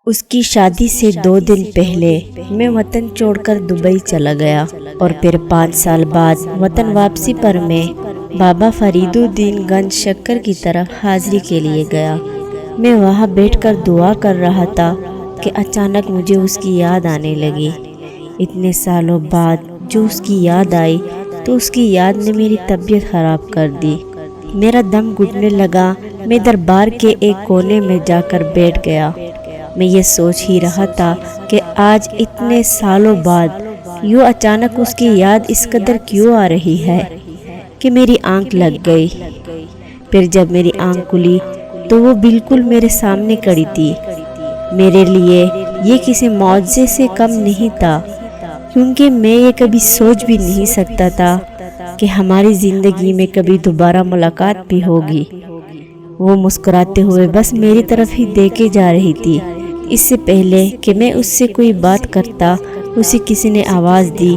اس کی شادی سے 2 دن پہلے میں وطن چھوڑ کر دبئی چلا گیا اور پھر 5 سال بعد وطن واپسی پر میں بابا فرید الدین گنج شکر کی طرف حاضری کے لیے گیا۔ میں وہاں بیٹھ کر دعا کر رہا تھا کہ اچانک مجھے اس کی یاد آنے لگی۔ اتنے سالوں بعد جو اس کی یاد آئی تو اس کی یاد نے میری طبیعت خراب کر دی۔ میرا دم گھٹنے لگا۔ میں دربار کے ایک کونے میں جا کر بیٹھ گیا۔ میں یہ سوچ ہی رہا تھا کہ آج اتنے سالوں بعد یوں اچانک اس کی یاد اس قدر کیوں آ رہی ہے کہ میری آنکھ لگ گئی۔ پھر جب میری آنکھ کھلی تو وہ بالکل میرے سامنے کھڑی تھی۔ میرے لیے یہ کسی معجزے سے کم نہیں تھا، کیونکہ میں یہ کبھی سوچ بھی نہیں سکتا تھا کہ ہماری زندگی میں کبھی دوبارہ ملاقات بھی ہوگی۔ وہ مسکراتے ہوئے بس میری طرف ہی دیکھے جا رہی تھی۔ اس سے پہلے کہ میں اس سے کوئی بات کرتا اسے کسی نے آواز دی۔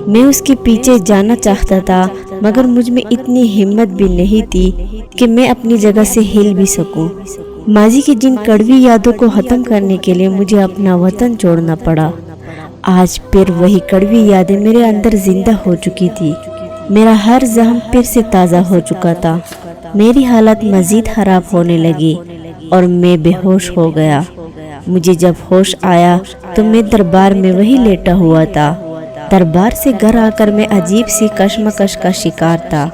میں اس کے پیچھے جانا چاہتا تھا، مگر مجھ میں اتنی ہمت بھی نہیں تھی کہ میں اپنی جگہ سے ہل بھی سکوں۔ ماضی کی جن کڑوی یادوں کو ختم کرنے کے لیے مجھے اپنا وطن چھوڑنا پڑا۔ آج پھر وہی کڑوی یادیں میرے اندر زندہ ہو چکی تھی۔ میرا ہر زخم پھر سے تازہ ہو چکا تھا۔ میری حالت مزید خراب ہونے لگی اور میں بے ہوش ہو گیا۔ مجھے جب ہوش آیا تو میں دربار میں وہی لیٹا ہوا تھا۔ دربار سے گھر آ کر میں عجیب سی کشمکش کا شکار تھا۔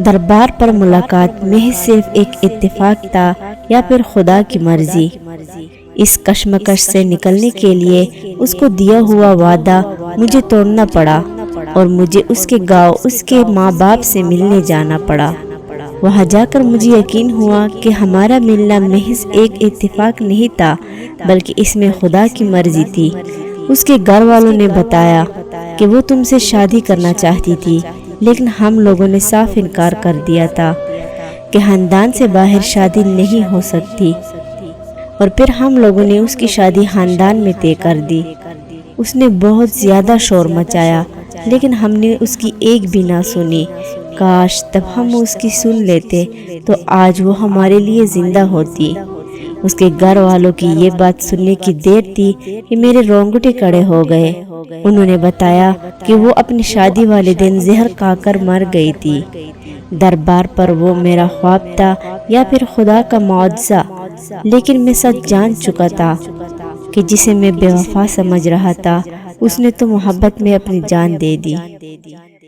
دربار پر ملاقات محض صرف ایک اتفاق تھا یا پھر خدا کی مرضی؟ اس کشمکش سے نکلنے کے لیے اس کو دیا ہوا وعدہ مجھے توڑنا پڑا اور مجھے اس کے گاؤں اس کے ماں باپ سے ملنے جانا پڑا۔ وہاں جا کر مجھے یقین ہوا کہ ہمارا ملنا محض ایک اتفاق نہیں تھا، بلکہ اس میں خدا کی مرضی تھی۔ اس کے گھر والوں نے بتایا کہ وہ تم سے شادی کرنا چاہتی تھی، لیکن ہم لوگوں نے صاف انکار کر دیا تھا کہ خاندان سے باہر شادی نہیں ہو سکتی، اور پھر ہم لوگوں نے اس کی شادی خاندان میں طے کر دی۔ اس نے بہت زیادہ شور مچایا، لیکن ہم نے اس کی ایک بھی نہ سنی۔ کاش تب ہم اس کی سن لیتے تو آج وہ ہمارے لیے زندہ ہوتی۔ اس کے گھر والوں کی یہ بات سننے کی دیر تھی کہ میرے رونگٹے کھڑے ہو گئے۔ انہوں نے بتایا کہ وہ اپنی شادی والے دن زہر کھا کر مر گئی تھی۔ دربار پر وہ میرا خواب تھا یا پھر خدا کا معجزہ، لیکن میں سچ جان چکا تھا کہ جسے میں بے وفا سمجھ رہا تھا اس نے تو محبت میں اپنی جان دے دی۔